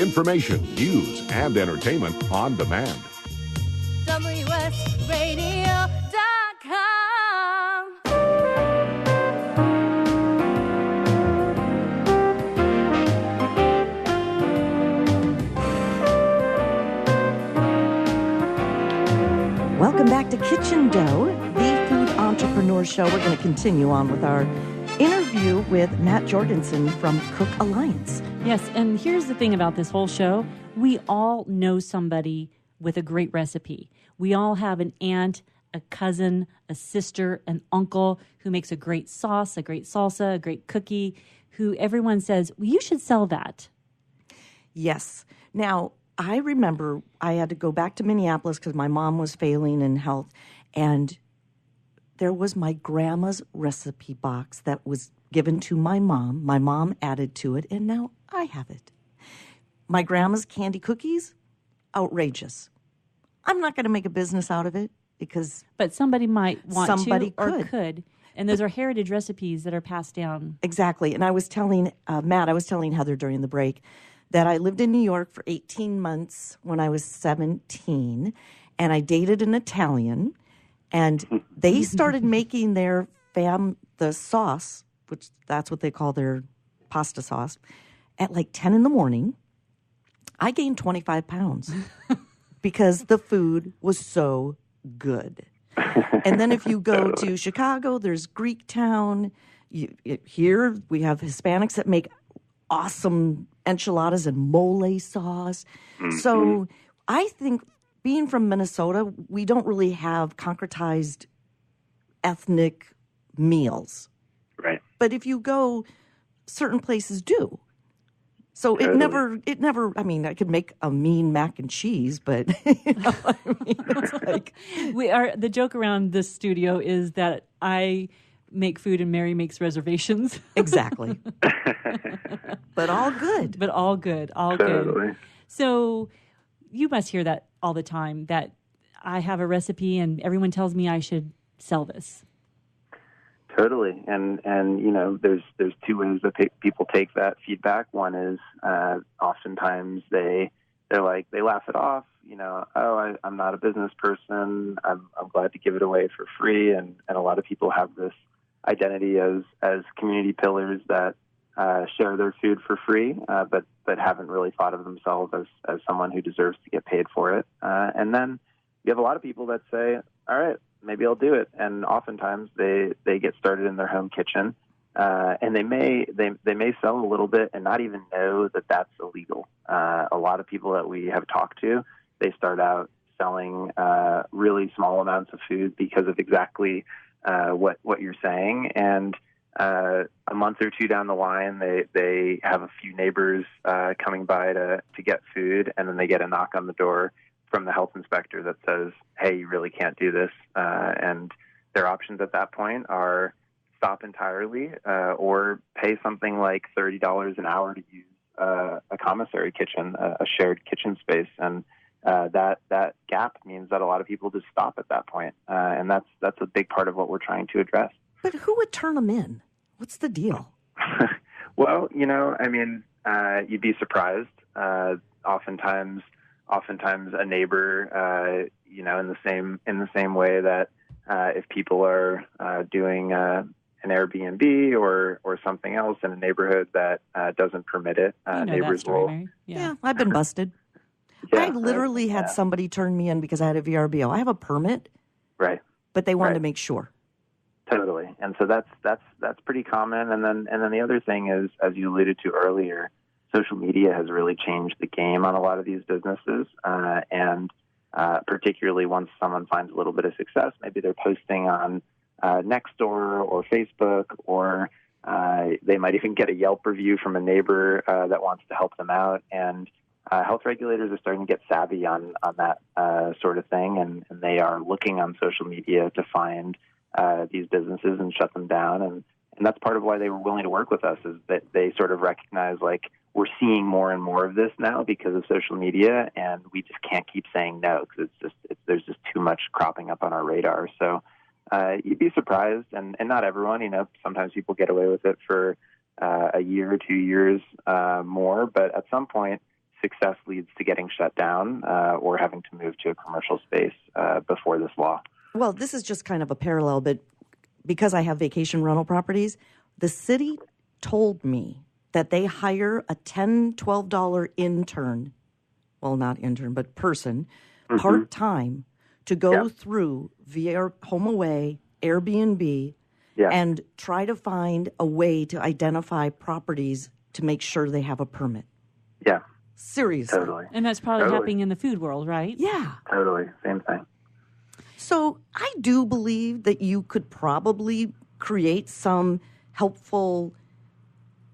Information, news, and entertainment on demand. WSRadio.com. Welcome back to Kitchen Dough, the food entrepreneur show. We're going to continue on with our interview with Matt Jorgensen from Cook Alliance. Yes, and here's the thing about this whole show. We all know somebody with a great recipe. We all have an aunt, a cousin, a sister, an uncle who makes a great sauce, a great salsa, a great cookie, who everyone says, well, you should sell that. Yes. Now, I remember I had to go back to Minneapolis because my mom was failing in health, and there was my grandma's recipe box that was given to my mom. My mom added to it, and now I have it. My grandma's candy cookies, outrageous. I'm not going to make a business out of it because... But somebody might want somebody to or could. And those are heritage recipes that are passed down. Exactly. And I was telling Matt, I was telling Heather during the break that I lived in New York for 18 months when I was 17, and I dated an Italian, and they started making their the sauce, which that's what they call their pasta sauce, at like 10 in the morning. I gained 25 pounds because the food was so good. And then if you go to Chicago, there's Greek Town. Here we have Hispanics that make awesome enchiladas and mole sauce. Mm-hmm. So I think being from Minnesota, we don't really have concretized ethnic meals. Right. But if you go, certain places do. So Totally. it never, I mean, I could make a mean mac and cheese, but, you know, I mean, it's like. The joke around this studio is that I make food and Mary makes reservations. Exactly. But all good. But all good. All Totally. good. So you must hear that all the time, that I have a recipe and everyone tells me I should sell this. Totally. And you know, there's two ways that people take that feedback. One is oftentimes they laugh it off. You know, I'm not a business person. I'm glad to give it away for free. And a lot of people have this identity as community pillars that share their food for free, but haven't really thought of themselves as someone who deserves to get paid for it. And then you have a lot of people that say, all right, maybe I'll do it. And oftentimes they get started in their home kitchen, and they may sell a little bit and not even know that that's illegal. A lot of people that we have talked to, they start out selling really small amounts of food because of exactly what you're saying. And a month or two down the line, they have a few neighbors coming by to get food, and then they get a knock on the door from the health inspector that says, hey, you really can't do this. And their options at that point are stop entirely or pay something like $30 an hour to use a commissary kitchen, a shared kitchen space. And that gap means that a lot of people just stop at that point. And that's a big part of what we're trying to address. But who would turn them in? What's the deal? Well, you know, I mean, you'd be surprised. Oftentimes a neighbor, you know, in the same way that if people are doing an Airbnb or something else in a neighborhood that doesn't permit it, neighbors will. Mary. Yeah, I've been busted. Yeah, I literally had somebody turn me in because I had a VRBO. I have a permit, right? But they wanted to make sure. Totally, and so that's pretty common. And then the other thing is, as you alluded to earlier, social media has really changed the game on a lot of these businesses, and particularly once someone finds a little bit of success, maybe they're posting on Nextdoor or Facebook, or they might even get a Yelp review from a neighbor that wants to help them out. And health regulators are starting to get savvy on that sort of thing, and they are looking on social media to find these businesses and shut them down. And that's part of why they were willing to work with us, is that they sort of recognize, like, we're seeing more and more of this now because of social media, and we just can't keep saying no because there's just too much cropping up on our radar. So you'd be surprised, and not everyone. You know, sometimes people get away with it for a year or 2 years more, but at some point, success leads to getting shut down or having to move to a commercial space before this law. Well, this is just kind of a parallel, but because I have vacation rental properties, the city told me that they hire a $10, $12 intern, well, not intern, but person, part-time to go through via HomeAway, Airbnb, and try to find a way to identify properties to make sure they have a permit. Yeah. Seriously. Totally. And that's probably happening in the food world, right? Yeah. Totally. Same thing. So I do believe that you could probably create some helpful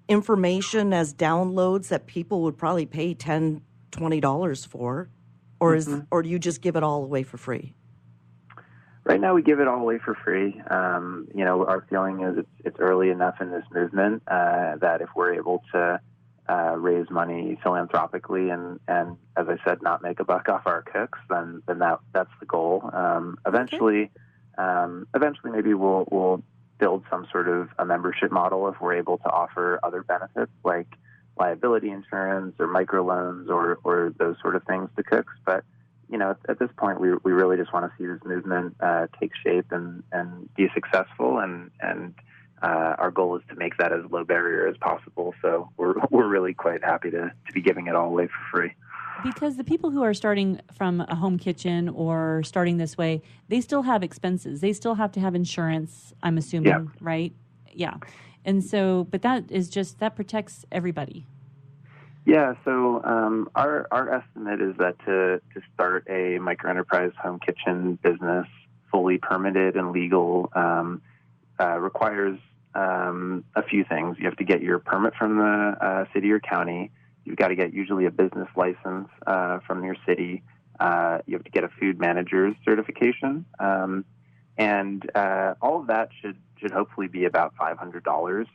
information as downloads that people would probably pay $10, $20 for, or or do you just give it all away for free? Right now, we give it all away for free. Our feeling is it's early enough in this movement that if we're able to raise money philanthropically and as I said, not make a buck off our cooks, then that's the goal. Eventually, maybe we'll build some sort of a membership model if we're able to offer other benefits like liability insurance or microloans or those sort of things to cooks. But at this point, we really just want to see this movement take shape and be successful, and our goal is to make that as low barrier as possible. So we're really quite happy to be giving it all away for free. Because the people who are starting from a home kitchen or starting this way, they still have expenses. They still have to have insurance, I'm assuming, right? Yeah. And so, but that protects everybody. Yeah, so our estimate is that to start a microenterprise home kitchen business fully permitted and legal requires a few things. You have to get your permit from the city or county. You've got to get usually a business license from your city. You have to get a food manager's certification. And all of that should hopefully be about $500.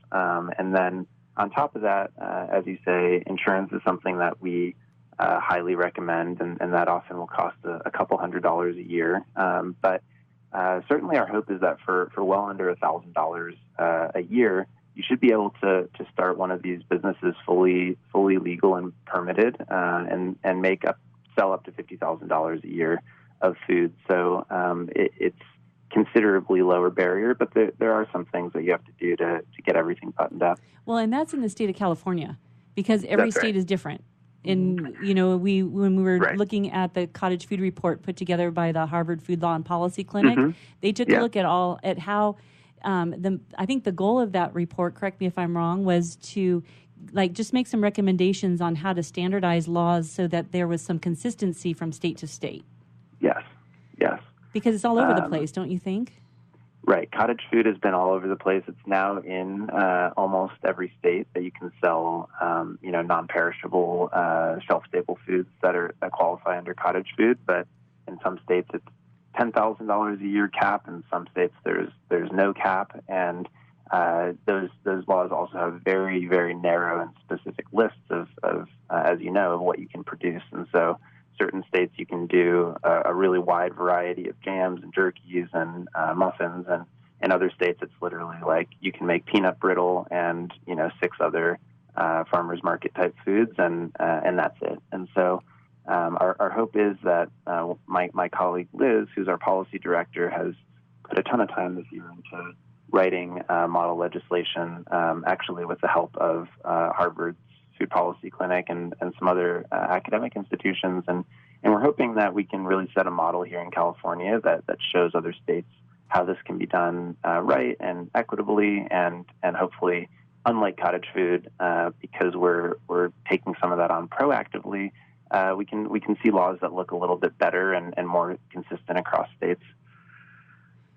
And then on top of that, as you say, insurance is something that we highly recommend, and that often will cost a couple $100 a year. But certainly our hope is that for well under $1,000 a year, you should be able to start one of these businesses fully legal and permitted, and sell up to $50,000 a year of food. So it's considerably lower barrier, but there are some things that you have to do to get everything buttoned up. Well, and that's in the state of California, because every state is different. And, when we were looking at the cottage food report put together by the Harvard Food Law and Policy Clinic, they took a look at how I think the goal of that report, correct me if I'm wrong, was to just make some recommendations on how to standardize laws so that there was some consistency from state to state. Yes. Because it's all over the place, don't you think? Right. Cottage food has been all over the place. It's now in almost every state that you can sell, non-perishable, shelf-stable foods that qualify under cottage food. But in some states, it's $10,000 a year cap. In some states, there's no cap, and those laws also have very, very narrow and specific lists of as you know, of what you can produce. And so certain states you can do a really wide variety of jams and jerkies and muffins, and in other states it's literally like you can make peanut brittle and 6 other farmers market type foods, and that's it. And so our hope is that my colleague Liz, who's our policy director, has put a ton of time this year into writing model legislation, actually with the help of Harvard's Food Policy Clinic and some other academic institutions. And we're hoping that we can really set a model here in California that shows other states how this can be done right and equitably, and hopefully, unlike cottage food, because we're taking some of that on proactively, we can see laws that look a little bit better and more consistent across states.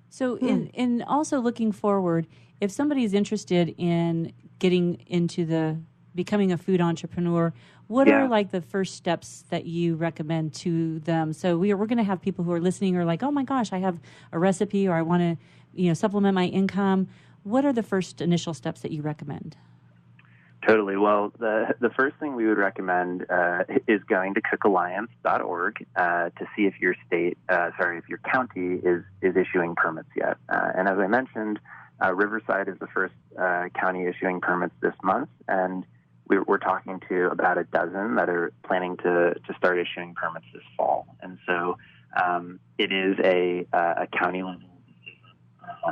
So in also looking forward, if somebody's interested in getting into becoming a food entrepreneur, what are the first steps that you recommend to them? So we're going to have people who are listening who are like, oh my gosh, I have a recipe, or I want to supplement my income. What are the first initial steps that you recommend? Totally. Well, the first thing we would recommend is going to cookalliance.org to see if your if your county is issuing permits yet. And as I mentioned, Riverside is the first county issuing permits this month, and we're talking to about a dozen that are planning to start issuing permits this fall. And so it is a county level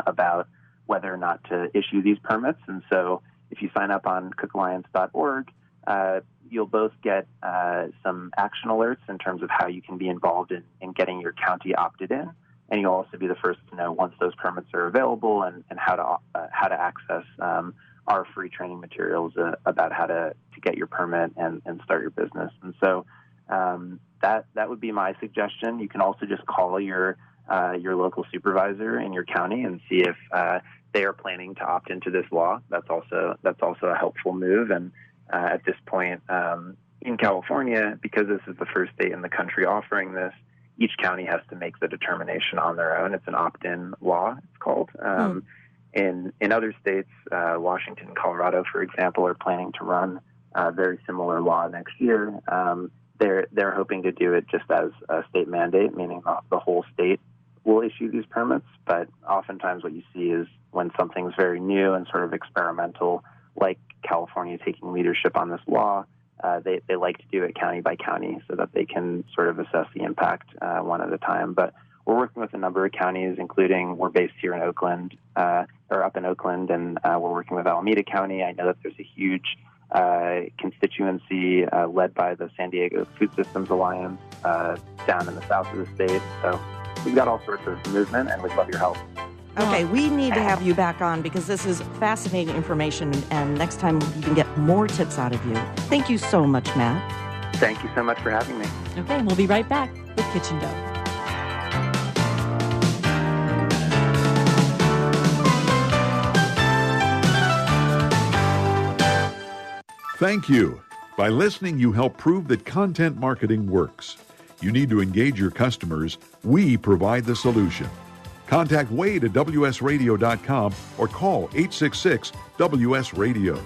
about whether or not to issue these permits. And so if you sign up on cookalliance.org, you'll both get some action alerts in terms of how you can be involved in getting your county opted in. And you'll also be the first to know once those permits are available and how to access our free training materials about how to get your permit and start your business. And so that would be my suggestion. You can also just call your local supervisor in your county and see if they are planning to opt into this law. That's also a helpful move. And at this point in California, because this is the first state in the country offering this, each county has to make the determination on their own. It's an opt-in law, it's called. In other states, Washington and Colorado, for example, are planning to run a very similar law next year. They're hoping to do it just as a state mandate, meaning the whole state will issue these permits. But oftentimes what you see is when something's very new and sort of experimental, like California taking leadership on this law, they like to do it county by county so that they can sort of assess the impact one at a time. But we're working with a number of counties, including we're based here in Oakland, or up in Oakland, and we're working with Alameda County. I know that there's a huge constituency led by the San Diego Food Systems Alliance down in the south of the state. So we've got all sorts of movement, and we'd love your help. Okay, we need to have you back on because this is fascinating information, and next time you can get more tips out of you. Thank you so much, Matt. Thank you so much for having me. Okay, and we'll be right back with Kitchen Dough. Thank you. By listening, you help prove that content marketing works. You need to engage your customers. We provide the solution. Contact Wade at WSRadio.com or call 866-WS-RADIO.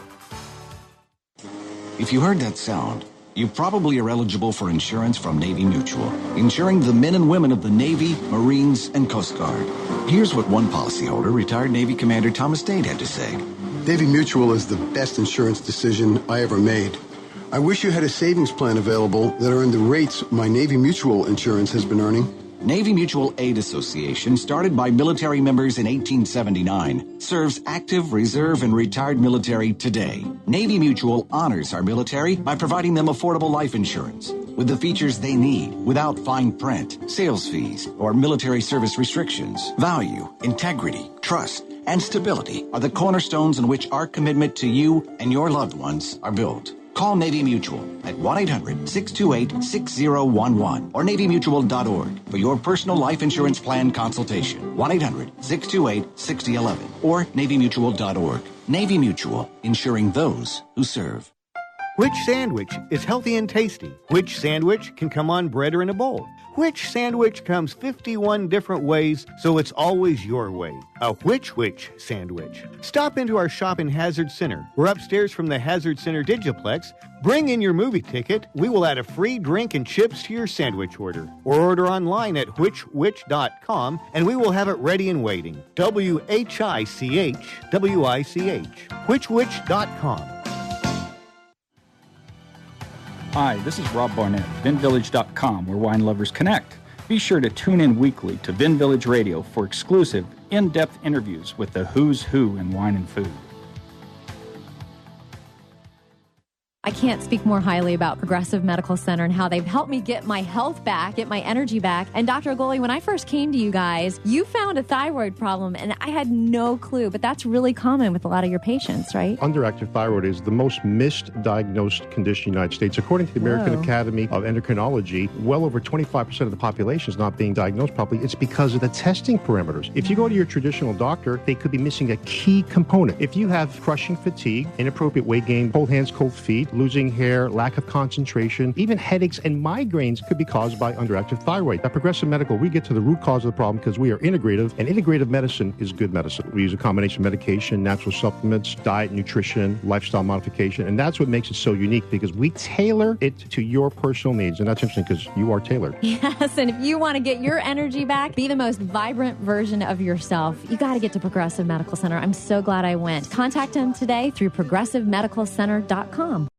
If you heard that sound, you probably are eligible for insurance from Navy Mutual, insuring the men and women of the Navy, Marines, and Coast Guard. Here's what one policyholder, retired Navy Commander Thomas Dade, had to say. Navy Mutual is the best insurance decision I ever made. I wish you had a savings plan available that earned the rates my Navy Mutual insurance has been earning. Navy Mutual Aid Association, started by military members in 1879, serves active, reserve, and retired military today. Navy Mutual honors our military by providing them affordable life insurance with the features they need without fine print, sales fees, or military service restrictions. Value, integrity, trust, and stability are the cornerstones on which our commitment to you and your loved ones are built. Call Navy Mutual at 1-800-628-6011 or NavyMutual.org for your personal life insurance plan consultation. 1-800-628-6011 or NavyMutual.org. Navy Mutual, insuring those who serve. Which sandwich is healthy and tasty? Which sandwich can come on bread or in a bowl? Which sandwich comes 51 different ways, so it's always your way? A which sandwich. Stop into our shop in Hazard Center. We're upstairs from the Hazard Center Digiplex. Bring in your movie ticket. We will add a free drink and chips to your sandwich order. Or order online at which.com, and we will have it ready and waiting. WHICH, which.com. Hi, this is Rob Barnett, VinVillage.com, where wine lovers connect. Be sure to tune in weekly to Vin Village Radio for exclusive, in-depth interviews with the who's who in wine and food. I can't speak more highly about Progressive Medical Center and how they've helped me get my health back, get my energy back. And Dr. Agoli, when I first came to you guys, you found a thyroid problem, and I had no clue. But that's really common with a lot of your patients, right? Underactive thyroid is the most misdiagnosed condition in the United States. According to the American Academy of Endocrinology, well over 25% of the population is not being diagnosed properly. It's because of the testing parameters. If you go to your traditional doctor, they could be missing a key component. If you have crushing fatigue, inappropriate weight gain, cold hands, cold feet, losing hair, lack of concentration, even headaches and migraines could be caused by underactive thyroid. At Progressive Medical, we get to the root cause of the problem because we are integrative, and integrative medicine is good medicine. We use a combination of medication, natural supplements, diet, nutrition, lifestyle modification, and that's what makes it so unique because we tailor it to your personal needs, and that's interesting because you are tailored. Yes, and if you want to get your energy back, be the most vibrant version of yourself, you got to get to Progressive Medical Center. I'm so glad I went. Contact them today through progressivemedicalcenter.com.